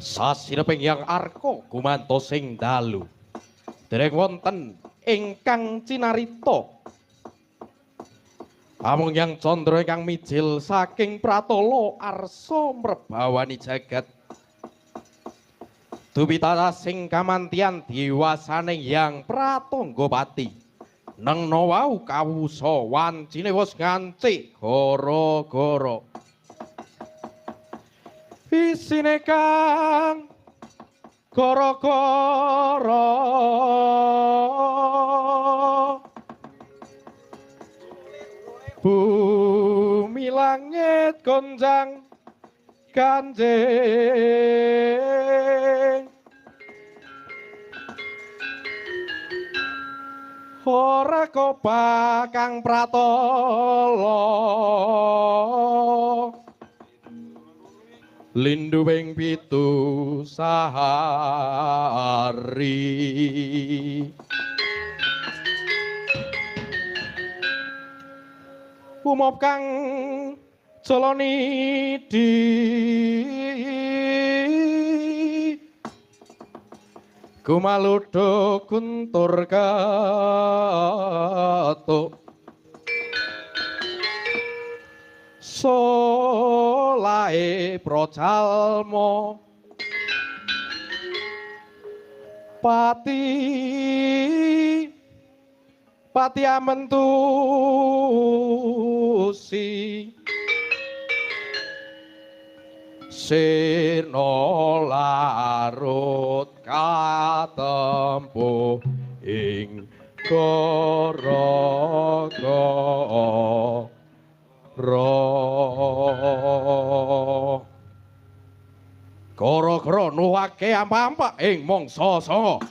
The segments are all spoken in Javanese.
Sasineping yang arko gumantos sing dalu. Dereng wonten ingkang cinarita. Amung yang condro ingkang mijil saking pratala arsa mrebawani jagat. Dubitana sing kamantian diwasane yang Pratanggapati. Nengna wau kawusa wancine wis ngancik gara-gara. Isine kang gara-gara bumi langit gonjang ganjing ora koba kang pratala linduwing pitu sahari umop kang coloni di kumaludo kuntur katuk solae procalmo pati amentusi seno larut katempuh ing gara-gara gara-gara nuwake ampa-ampa ing mangsa sanga.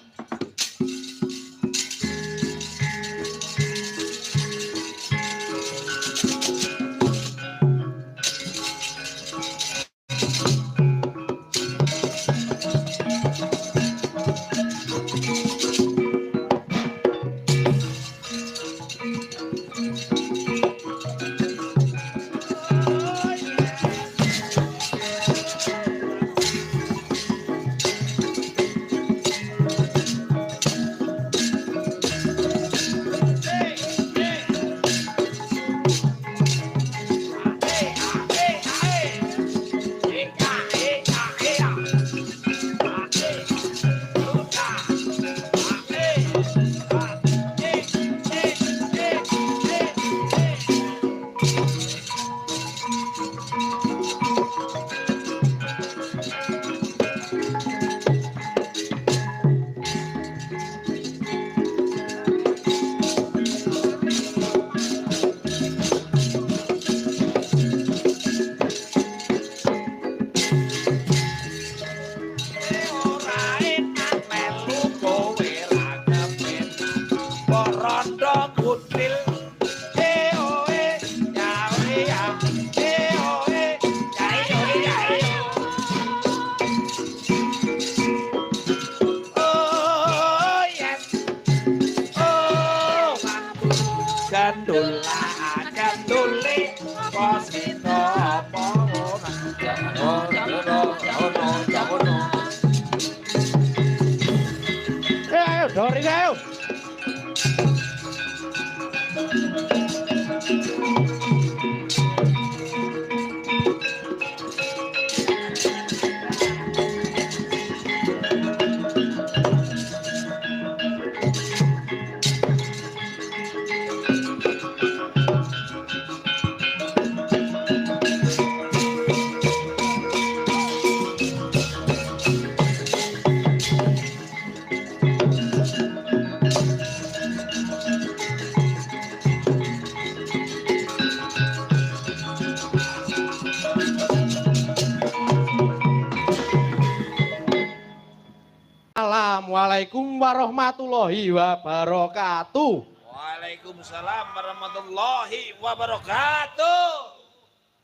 Assalamualaikum warahmatullahi wabarakatuh. Waalaikumsalam warahmatullahi wabarakatuh.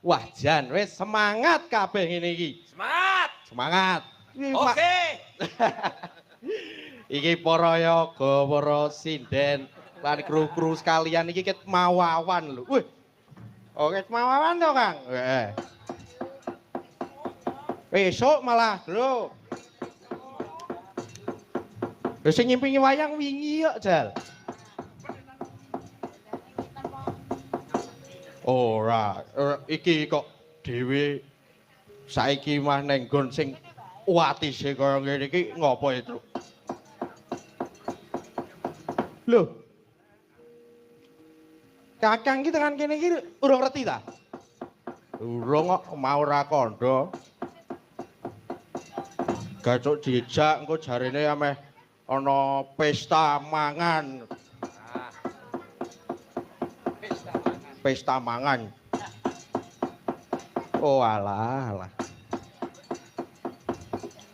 Wah, jan wis semangat kabeh ngene iki. Semangat. Semangat. Oke. Iki para yoga, para sinden, lan kru-kru sekalian iki ket mawawan lho. Wih. Oke, mawawan to, Kang? Heeh. Besok malah, Bro. Lho sing ngimpingi wayang wingi kok, Jal. Ora, iki kok dhewe saiki mah ning nggon sing watise kaya ngene iki ngopo itu? Lho. Kakang iki tekan kene iki urung ngerti ta? Urung kok mau ora kandha. Gacuk dijak engko jarene ameh ana pesta mangan. Pesta mangan. Oh alah, alah.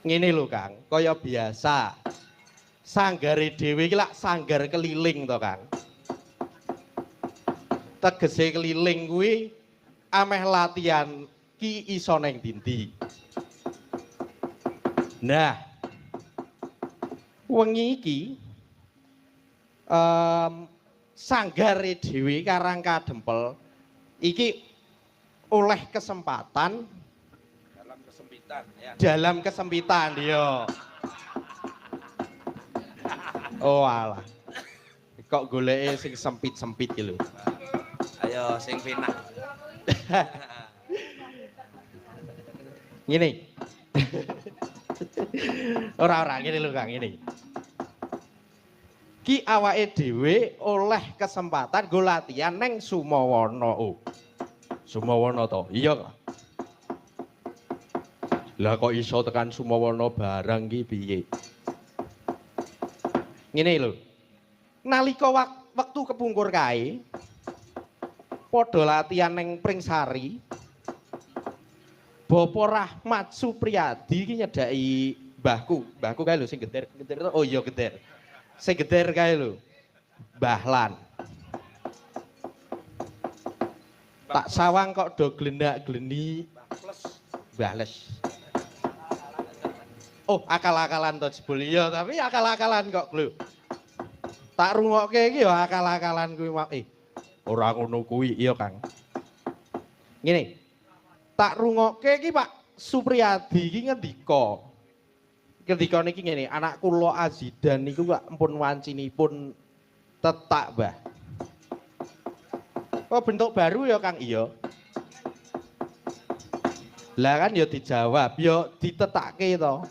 Ngene lho Kang, kaya biasa. Sanggare dhewe iki lak sanggar keliling to Kang. Tegese keliling kuwi ameh latihan ki iso neng ndi. Nah, wengi iki sanggare dhewe Karang Kadempel iki oleh kesempatan Dalam kesempitan ya. dalam kesempitan yo. Oh alah. Kok goleke sing sempit-sempit iki lho. Ayo sing pinah. Ngene. Ora ngene lho Kang, ngene. Ki awake dhewe oleh kesempatan go latihan neng Sumawana. Oh. Sumawana to? Iya kok. Lah kok iso tekan Sumawana barang ki piye? Ngene lho. Nalika wektu kepungkur kae padha latihan neng Pringsari. Bapak Rahmat Supriyadi iki nyedaki mbahku kae lho sing geder to. Oh iya geder. Sing geder kae lho. Mbah Lan. Tak sawang kok do glendak-gleni bales. Oh, akal-akalan to jebul iya, tapi akal-akalan kok lho. Tak rungokke iki ya akal-akalan kuwi ora ngono kuwi iya Kang. Ngene. Tak rungokke iki Pak Supriyadi iki ngendika. Ngendika niki ngene, anak kula Azidan niku kok ampun wancinipun tetak, Mbah. Oh, bentuk baru ya Kang iya. Lah kan ya dijawab, ya ditetakake to.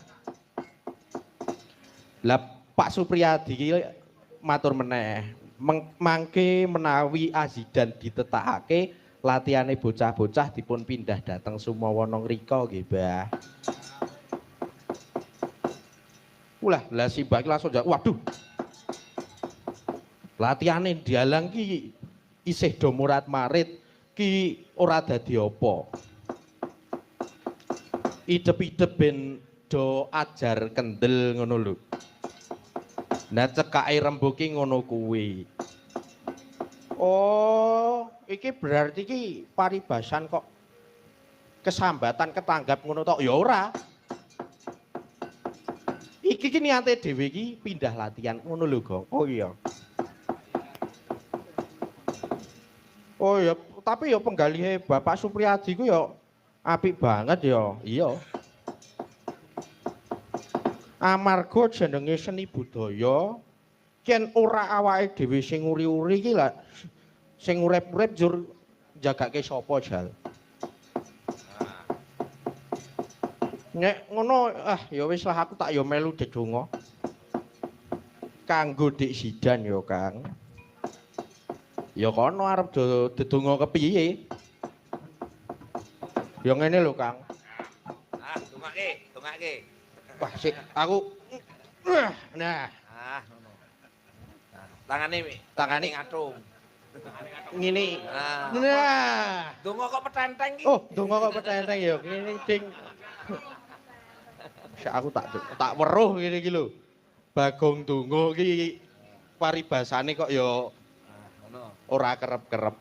Lah Pak Supriyadi iki matur meneh, mangke menawi Azidan ditetakake latihane bocah-bocah dipun pindah dateng Sumawana ngrika nggih, Mbah. Ulah, lah si Mbah langsung jawab, waduh. Latihane dialang ki isih do murat-marit ki ora dadi apa. Idep-idep ben do ajar kendel ngono lho. Nah cekake rembug ki ngono kuwi. Oh, iki berarti ki paribasan kok kesambatan ketanggap ngono tok ya ora. Iki ki niate dhewe ki pindah latihan ngono lho, Gong. Oh iya. Oh ya, tapi ya penggalihe Bapak Supriyadi ku ya apik banget ya. Iya. Amarga jenenge seni budaya yen ora awake dhewe sing uri-uri iki lah sing urip-urip jur jagake sapa Jal. Nek ngono ya wis lah aku tak ya melu dedonga. Kanggo Dik Zidan ya, Kang. Ya kono arep dedonga kepiye? Ya ngene lho, Kang. Ah, tungake. Wah, sik aku nah, ngono. Nah, tangane ngatung. Ngene. Nah. Nah. Donga kok petenteng iki. Oh, donga kok petenteng ya. Ngene ding. Sak aku tak weruh ngene iki lho. Bagong donga iki paribasane kok ya ngono. Ora kerep-kerep.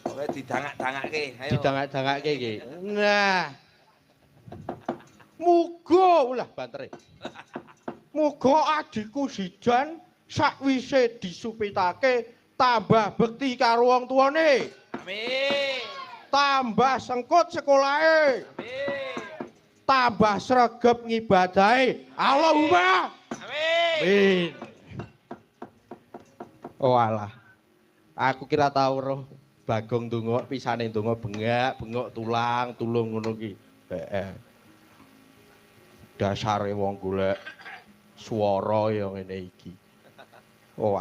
Pokoke didangak-dangake, ayo. Didangak-dangake iki. Nah. Muga ulah bantere. Muga adikku Zidan sakwise disupitake tambah bekti karo wong tuane. Amin. Tambah sengkut sekolahe. Amin. Tambah sregep ngibadahe. Allahumma. Amin. Amin. Oh alah. Aku kira tau roh Bagong ndonga pisane ndonga bengak tulang, tulung ngono ki. Heeh. Dasare wong golek swara ya ngene iki. Oh.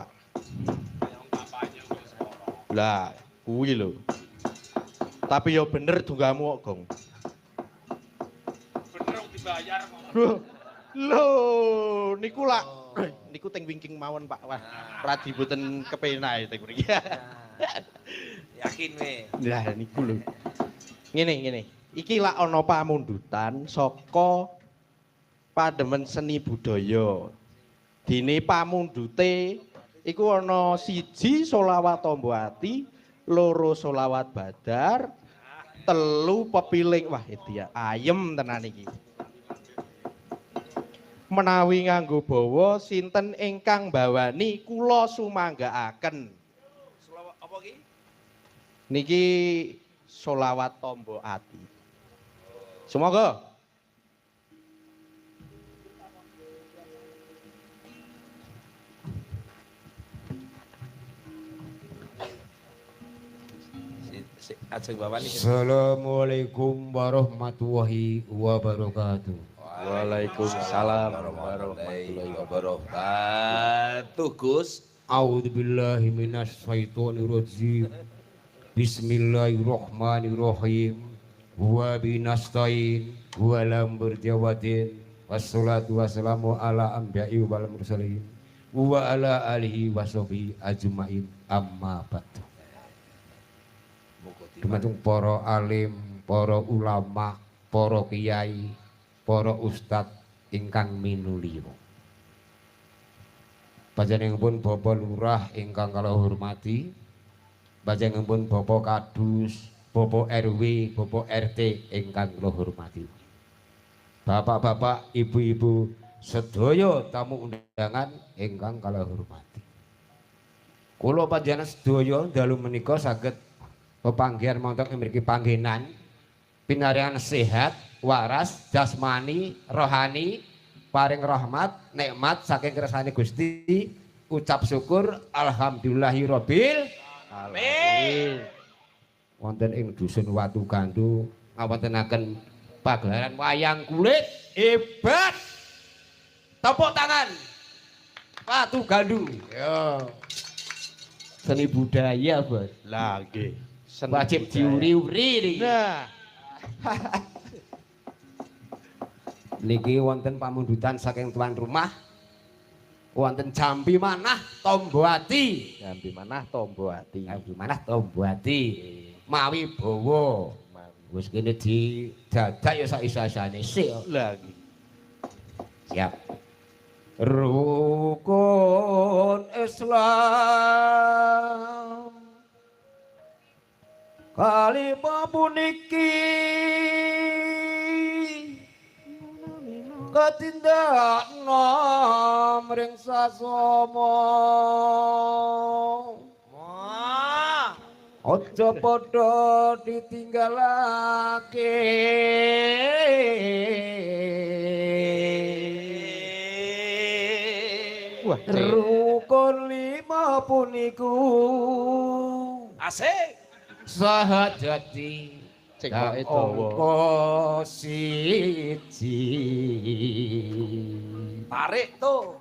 Lah, kuwi lho. Tapi ya bener dunggamu kok, Gong. Bener dibayar kok. Lho, niku lak niku teng wingking mawon, Pak. Wah, radi boten kepenak teng mriki. Yakin we. Lah niku lho. Ngene. Iki lak ana pamundutan saka Pademen Seni Budaya. Dene pamundute iku ana 1 solawat Tombo Ati, 2 solawat Badar, 3 pepiling. Wah, dia ayem tenan iki. Menawi nganggo bawa sinten ingkang bawani kula sumanggaaken. Selawat apa ki? Niki solawat Tombo Ati. Semoga ajeng bapak nih. Assalamualaikum warahmatullahi wabarakatuh. Waalaikumsalam warahmatullahi wabarakatuh. Gus. A'udzubillahi minasyaitonirrajim. Bismillahirrahmanirrahim. Wa binastain wa lam berjawatin. Wassalatu wassalamu ala anbiya'i wal mursalin. Wa ala alihi washabihi ajmain. Amma ba'du. Dumateng para alim, para ulama, para kiai, para ustad ingkang minulya. Panjenenganipun Bapak Lurah ingkang kula hormati, panjenenganipun Bapak Kadus, Bapak RW, Bapak RT ingkang kula hormati. Bapak-bapak, ibu-ibu sedaya tamu undangan ingkang kula hormati. Kula panjenengan sedaya dalu menika saged pepanggihan montok mriki panggenan pinarian sehat, waras, jasmani, rohani, paring rahmat, nikmat saking kersane Gusti, ucap syukur alhamdulillahirabbil Amin. wonten ing dusun Watu Gandu ngawontenaken pagelaran wayang kulit hebat. Tepuk tangan. Watu Gandu. Yo. Seni budaya, Bos. Lah nggih. Wajib diuri-uri niki. Nah, niki wonten pamundutan saking tuan rumah. Wonten Jambi Manah Tombo Ati. Jambi Manah Tombo Ati. Jambi Manah Tombo Ati. Mawi bawa. Wis kene didadak ya sak isa-isane sik. Lah nggih. Siap. Rukun Islam kalima puniki katindakna mring sasama aja padha ditinggalake Wah, rukun 5 puniku Asik. sahajati cengkoke kang dawa. angka 1 Tarik tuh.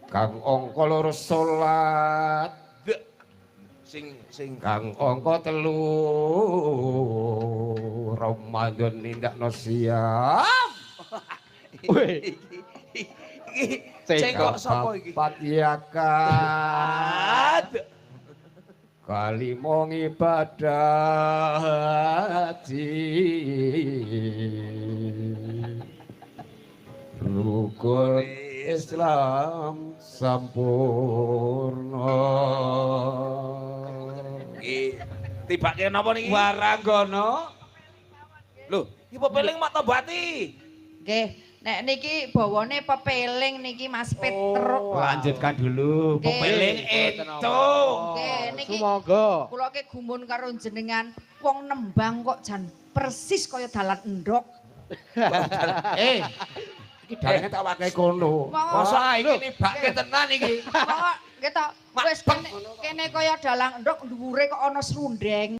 kang angka 2 salat Sing kang angka 3 Ramadan nindakno siam Weh, cengkok sapa iki? Patiakat kalimo ngibadah haji rukun Islam sampurna Iki tibake napa niki? Waranggana Lho, iki pepeling mak Tombati. Nggih, nek niki bawane pepeling niki Mas Petruk. lanjutkan dulu Oke. pepeling itu Nggih, niki Semoga. kula ke gumun karo jenengan wong Nembang kok jan persis kaya dalan endhok. Iki dalane tak wakai kono. Masa iki bake tenan iki. Kok gitu. Mak, Wis kene kaya dalang ndok dhuwure kok ana srundeng.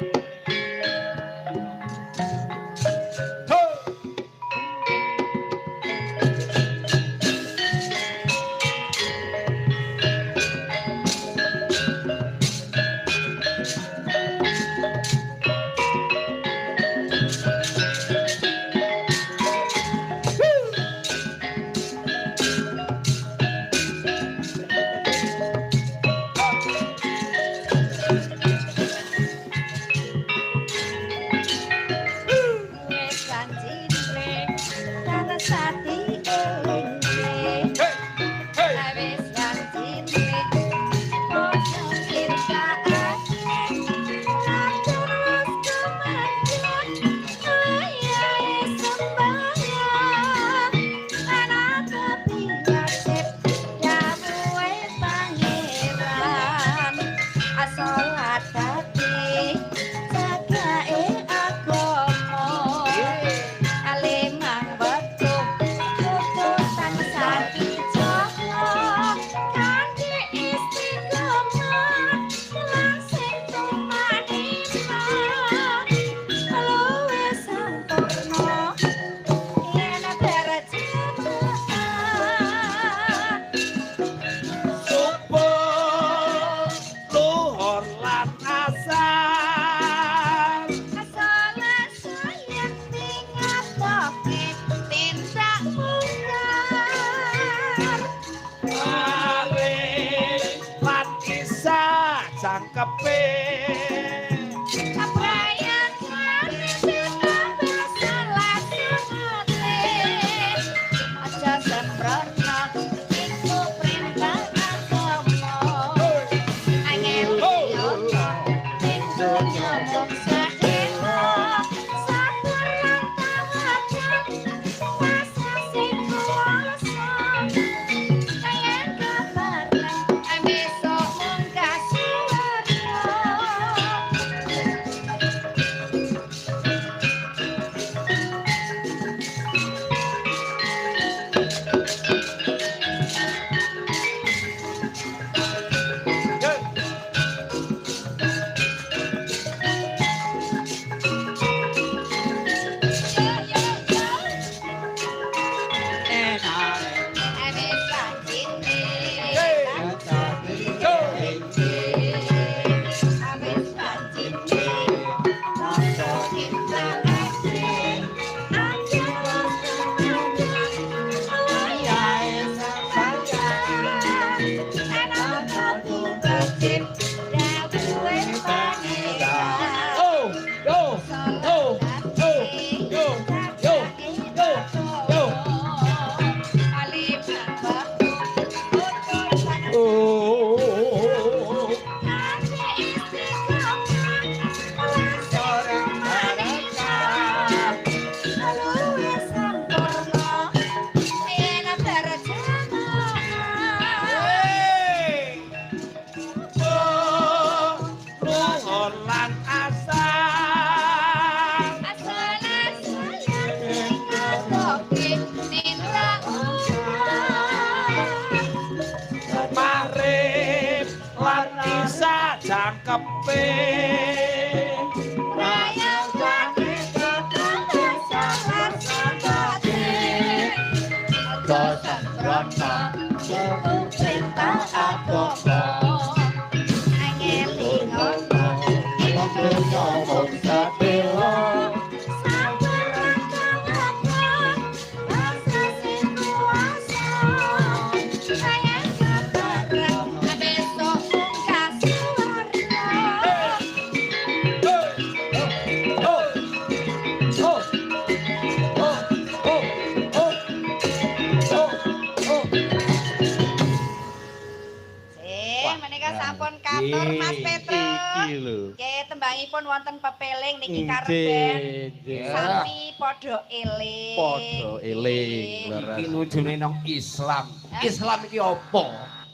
Katur Mas Petro. Iki lho. Nggih, tembangipun wonten pepeling niki karben. Sami padha eling. Padha eling. Iki nujune nang Islam. Islam iki apa?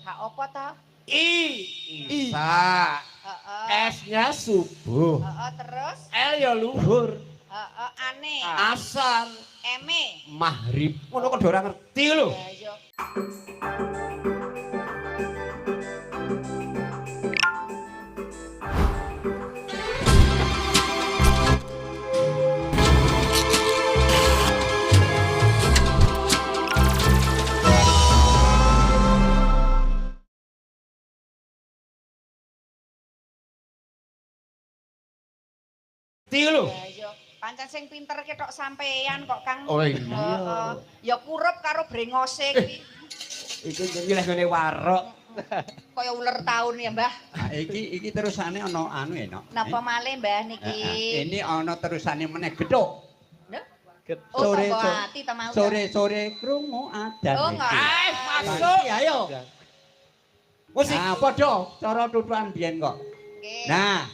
Hak apa to? Isa. Heeh. S-nya subuh. Heeh, terus? L ya luhur. Heeh, ane. asar, Eme. maghrib. Ngono kok ora ngerti lho. Ya yo. Ngerti lho. Ya yo. Pancen sing pinter ketok sampeyan kok Kang. Oh iya. Heeh. Ya kurup karo brengose kuwi. Iku nyileh ngene warok. Kaya uler taun ya, Mbah. Iki terusane ana anu ya, Nok. Napa malih, Mbah niki? Ini ana terusane meneh gedhok. Lho? Sore, Oh, sore. sapa ati ta mau. Sore-sore krungu adan. Oh, enggak. Masuk. Ayo. Musik. Nah, padha cara tutukan biyen kok. Oke. Nah.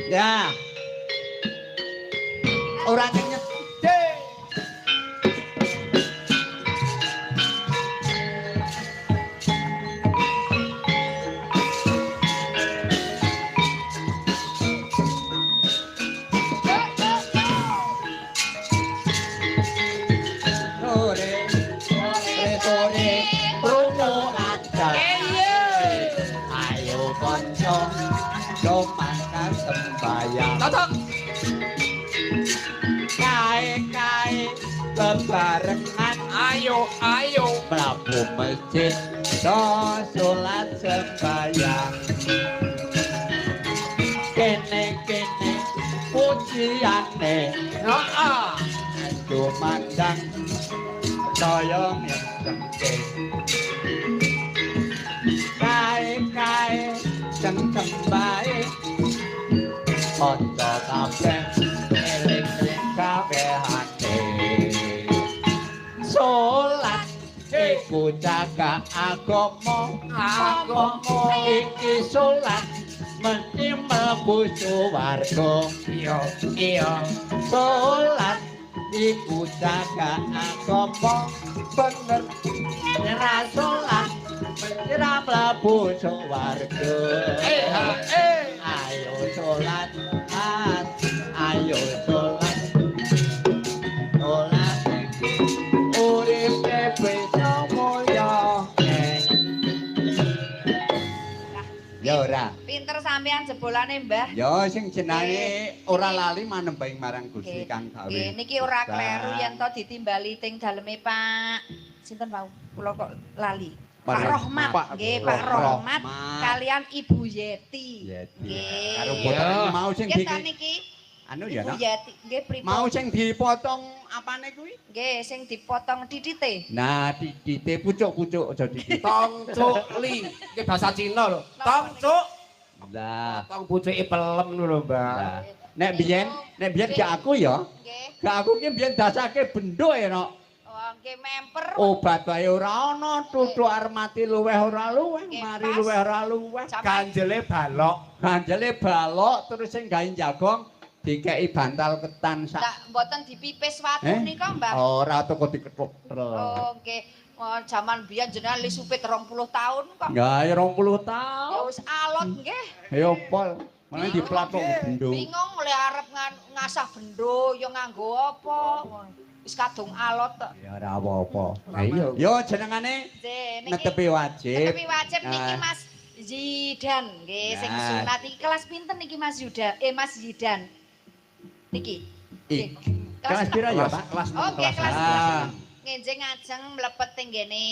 Ya. Ora nyet. Sore-sore krungu adan. Ayo kanca jomangan sembayang. Totok. Kae-kae bebarengan Ayo, ayo. mlaku masjid do salat sembayang. Kene-kene pujiane Heeh. dumandang toyong yang sengke. Kae-kae cengkem bae kanca kabeh eling-eling kabehane. Salat iku jaga agama, agama iki salat mesti mlebu swarga. Iya, iya. Salat iku jaga agama, bener ora salat mesti ra mlebu swarga. Ayo salat, ayo salat. Salat iki uripe bisa mulya. Ya ora. Pinter sampean jebolane, Mbah. Ya sing jenenge ora lali manembahing marang Gusti Nggih. Kang gawe. Nggih, niki ora kleru yen to ditimbali ting daleme Pak. Sinten wau? Kula kok lali. Pak Pak Rohmat, Pak nggih Pak Rohmat Rohmat. kalian Ibu Yeti. Yeti. Nggih. Karo potong mau sing Nggih di ta niki anu ya, Ibu Nak. Yeti, nggih pripun? Mau sing dipotong apane kuwi? Nggih, sing dipotong didite. Nah, didite pucuk-pucuk aja didite. Tong cuk li. Iki bahasa Cina lho. Tong cuk. Lah, Tong pucuke pelem lho, Mbak. lah. Nek biyen gak aku ya, Nggih. gak aku ki biyen dasake bendho ya, Nok. Oh, nggih memper. Obat wae ora ana, tutuk armati luweh ora luweh, Nggih, mari pas. luweh ora luweh. Sampai- Ganjele balok. Ganjele balok terus sing gawe jagong dikeki bantal ketan sak. Ndak mboten dipipis watu Eh? nika, Mbah. Ora toko diketuk. Oh, nggih. Oh, jaman biyen jenengan li supit 20 tahun kok. Ya 20 Ya taun. wis alot nggih. Ya pol. Mana diplatok bendho. Bingung oleh arep ngasah bendo ya nganggo apa. Wis kadung alot tok. Ya ora apa-apa. Lah iya. Yo jenengane Nggih, niki netepi wajib. netepi wajib niki Nah. Mas Zidan nggih sing Nah. sunat iki kelas pinten niki Mas Yuda? Mas Zidan. Niki. Ik. Nggih. Kelas pira ya, Pak? Kelas Oh, nggih kelas Ah. ngenjing ajeng mlebet teng ngene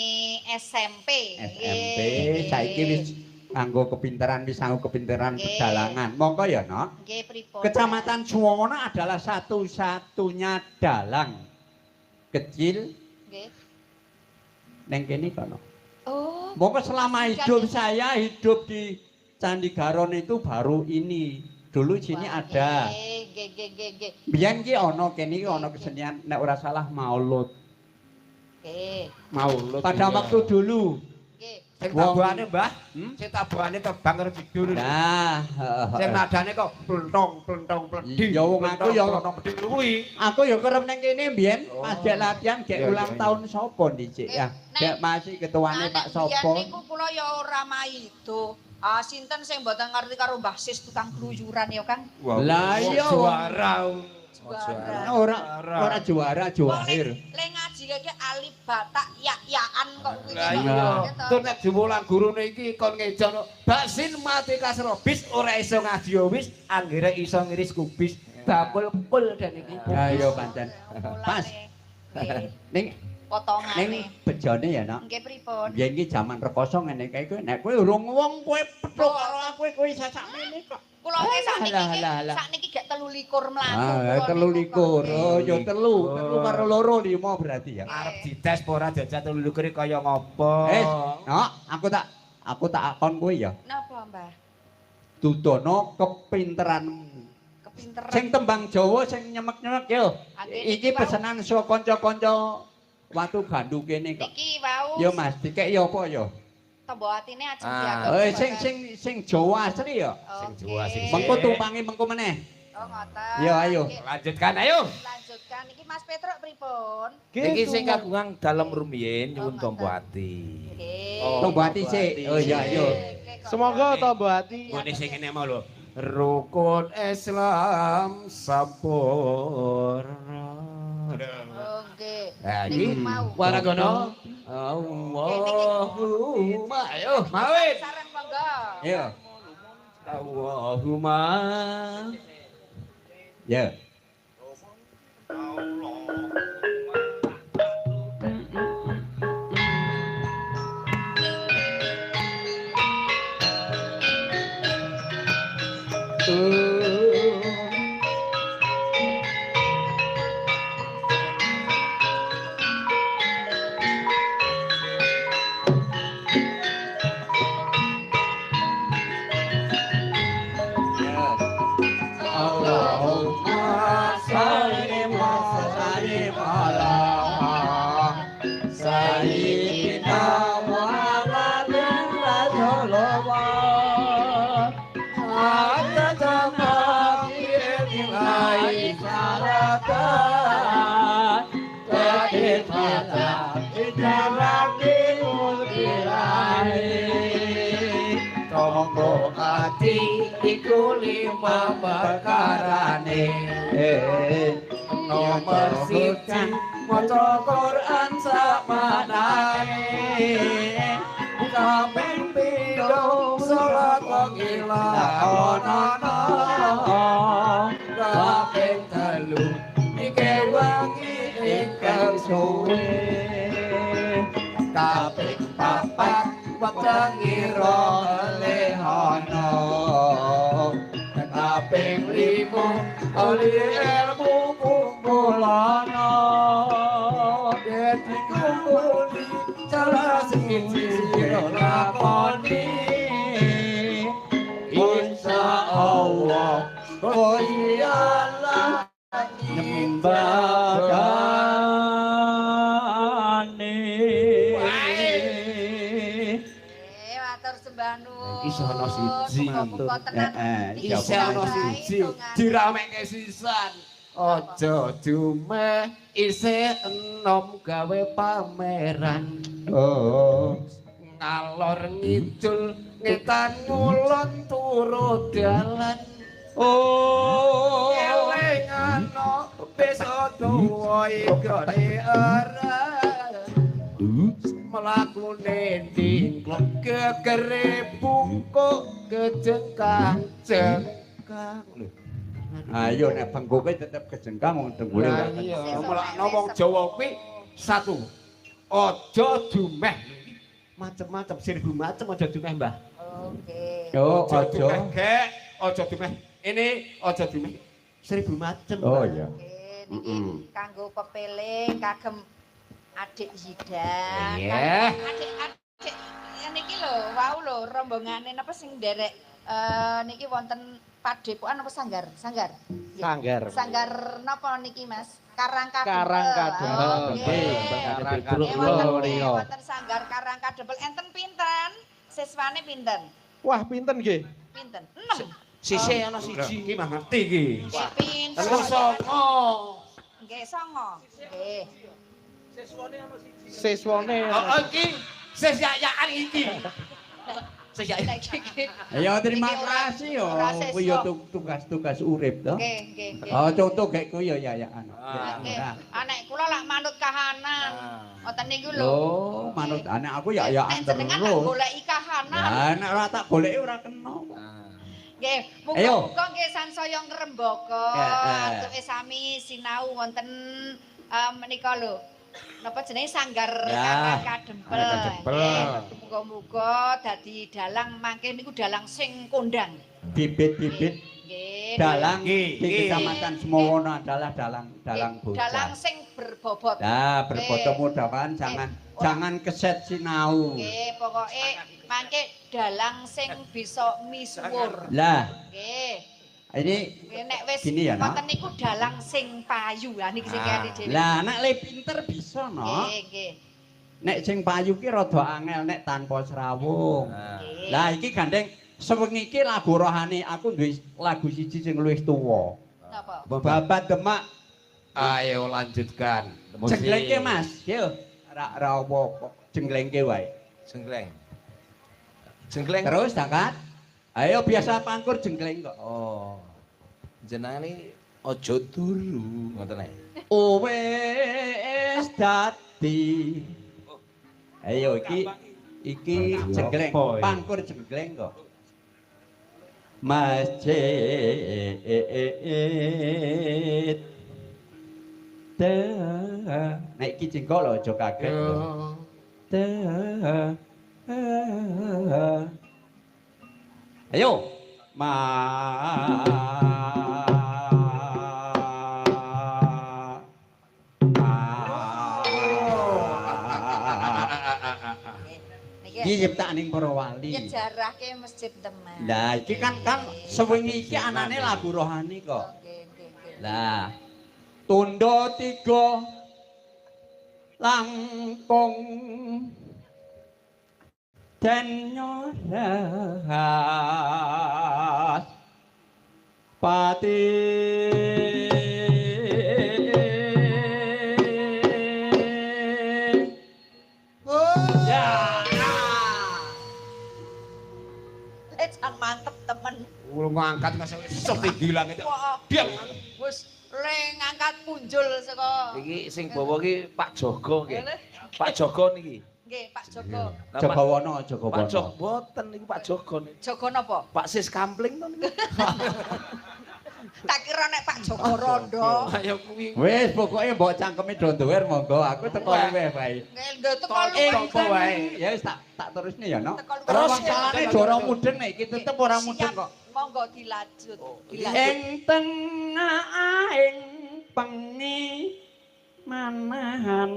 SMP. SMP Nggih, saiki wis nganggo kepinteran wis nganggo kepinteran Nggih. pedalangan. Monggo ya, Nok. Nggih pripun? Kecamatan Suwono adalah satu-satunya dalang kecil Nggih. neng kene kono. Oh. Monggo selama hidup saya hidup di Candi Garon itu baru ini. Dulu sini Wah, ada. Nggih. Biyen ki ono kene ki ono kesenian nek ora salah maulud. Nggih. Maulud. Pada iya. waktu dulu. Nggih. Sing tabuhane, Mbah. Hmm? Sing tabuhane tebang karo kidul. Nah, Sing nadane kok plentong pledi. Ya, wong aku ya- plentong pledi kuwi. aku ya kerep neng kene biyen pas Oh. gek latihan gek Iya, ulang iya, tahun sapa dhisik ya. Nek- Gek masih ketuane Nah, Pak nek sapa. biyen niku kula ya ora maido. Ah, sinten sing mboten ngerti karo Mbah Sis tukang kluyuran ya, Kang? Lah iya. Juara. Juara. Ora juara, juahir. Le ngaji iki Ali Batak yak-yakan kok kuwi. Lah iya. Tur nek dimulang gurune iki kon ngejono baksin mati kasro bis ora iso ngaji yo wis anggere iso ngiris kubis bakul pul dan iki. Ayo pancen. Pas. Ning Potongane. ning bejone ya, Nak. Nggih pripun? Ya iki jaman rekoso ngene kae kowe nek kowe urung wong kowe petuk karo aku kowe sakmene kok. Kula nggih Alah. sakniki gak 23 mlaku. Ah, 23. Oh, ya telu karo loro 5 berarti ya. Arep dites apa ora jajal 23 kaya ngopo? Nok, aku tak akon kowe ya. Napa, Mbah? Dudono kepinteranmu. Kepinteran. Sing tembang Jawa sing nyemek-nyemek yo. Iki pesenan saka kanca-kanca Watu Gandu kene kok. Niki wau. Yo Mas, dikek yo apa yo? Tombo atine ajeng Ah. dianggep. Sing Jawa asli yo. Sing Jawa, sing Mengko tumpangi mengko meneh. Oh, ngoten. Yo, ayo. Nggih, Lanjutkan ayo. lanjutkan. Iki Mas Petruk pripun? Iki sing kagungan dalem rumiyin nyuwun Oh, tombo ati. Nggih. Tombo ati sik. Oh iya yo. Semoga tombo ati. Ngene sing kene mau lho. Rukun Islam sampurna. Oh, nggih. Nah, Niku iki mau. waragono. Allahumma ayo mawin. Sareng monggo. Yo. Allahumma Yo. Allahumma salli wa sallim ala sayyidina Muhammadin Rasulullah. Hatta tamamil salatan ta'ifatan ijabati mulkilahi. Tombo ati iku 5 perkarane. Nomor 1 maca Quran sakmanae. Kaping 2 salat wong ilaha. Kaping 3 mikir wangi ingkang suwe. Kaping 4 watangira lehana. Kaping 5 oli ilmu kumpulana. Dadi kumpuli salah siji lakoni. Insyaallah koyalah nyembagane. Matur sembah nuwun. Iso ana siji. Muga-muga tenan. Niki Isih ana siji diramekke sisan. Aja dumeh isih enom gawe pameran. Oh. Ngalor ngidul ngetan ngulon turu dalan. Oh. Elengano besok tuwa ikone aran. Melakune dingklok gegere bungkuk kejengkang. Lho. Ayo nek bengkuke tetep kejengkang wong tenggure. Lah iya, melakno wong Jawa kuwi satu. Aja dumeh. Macem-macem 1000 macem aja dumeh, Mbah. Oke. Yo Aja aja. dumeh, Gek. Aja dumeh. Ini aja dumeh. 1000 macem. Oh Mbah. iya. Oke, niki kanggo pepeling kagem adik Zidang. Iya. Adik niki lho, wau lho rombongane napa sing nderek niki wonten padepokan apa sanggar? Sanggar. Sanggar. Sanggar napa niki Mas? Karangkadempel. Karangkadempel. Oke. Karangkadempel. Wonten sanggar Karangkadempel enten pinten? Siswane pinten? Wah, pinten nggih? Pinten? 6. Sisih ana siji. Iki mah ngerti iki. Nggih pinten? Terus songo. Nggih 9. Nggih. Siswane. Oh, iki sis yayakan iki. Saya Nek iki. Ya terima Iki ora- kasih yo. ora Kuwi yo sesuk. tugas-tugas urip to. Nggih, nggih, nggih. Oh, contoh kayak kuwi yo ya anu. Nggih. Anek kula lak manut kahanan. Ngoten niku lho. Loh, manut anak aku ya Nek jenengan lak terus. goleki kahanan. Ya nek ora tak goleki ora kena. Nggih, Ayo. muga-muga nggih sansaya ngrembaka. Antuke sami sinau wonten menika lho. Napa jenenge sanggar Ya, Kadempel. Kadempel. Nggih, muga-muga dadi dalang mangke niku dalang sing kondang. Bibit-bibit Nggih. dalang Nggih, di nggih. Kecamatan Semowono adalah dalang Dalang bocah. sing berbobot. Nah, berfoto mudah-mudahan jangan keset sinau. Nggih, pokoke mangke dalang sing bisa misuwur. Lah, Nggih. ini Nek wis Gini ya, Nak. wonten niku dalang sing payu. Ha niki sing kene dhewe. lah nek le pinter bisa no. Nggih, nggih. Nek sing payu ki rada angel nek tanpa srawung. Nggih. Lah iki gandeng sewengi iki lagu rohani aku duwe lagu siji sing luwih tuwa. Napa? Babat Demak Ayo lanjutkan. jenglengke Mas. Yo. Ora apa-apa. Jenglengke wae. Jengkleng. Jengkleng. Terus tangkat. Ayo biasa pangkur jengkleng kok. Oh. Jenengan iki aja turu ngoten ae. Wes dadi. Ayo iki jengkleng, pangkur jengkleng kok. Masjid nek iki jengkok lho aja kaget lho. Ayo. Niki Iki ciptaaning para wali. nyejarahke Masjid Demak. Lah iki kan sewengi iki anane lagu rohani kok. Nggih, nggih, nggih. Lah tundha tiga langkung den nyoras pati Jan mantep temen. Ngangkat ngasih setinggi langit. Wah, Diam. wis le ngangkat punjul saka. Iki sing bawa iki Pak Jogo nggih. Pak Jogo niki. Nggih, Pak Joko. Lah, Jogowono, Pak Jogowono. Jogo mboten niku Pak Jogo niki. Joko napa? Pak Sis Kampling to niku. Tak kira nek Pak Joko Rondo. Ayo kuwi. Wis pokoke mbok cangkeme do nduwer monggo aku teko luweh bae. Nggih, lho teko Toko wae. Ya wis tak terusne ya no. Teko Terus luweh. masalahne ora mudeng nek iki tetep ora mudeng Siap. kok. Monggo dilanjut. Ing tengahing pengi manahan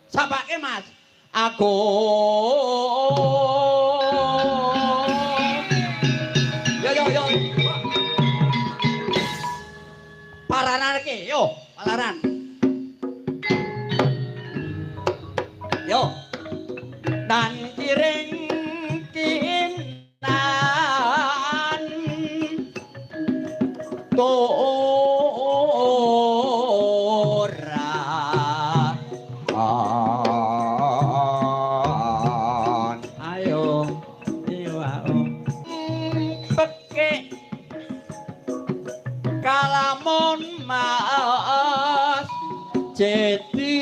Sapake Mas. Aku yo. Paranan iki, yo, paranan. Yo. Dan kiring kinan tora ayo peke kalamun mas jeti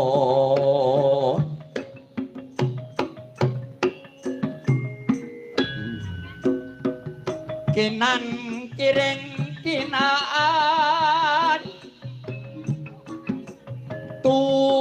nolo kinan kiring kinaan tura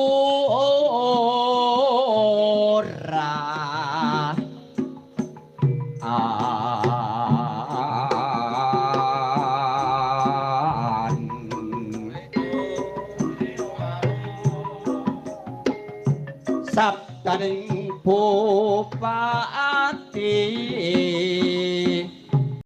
sabdaning bupati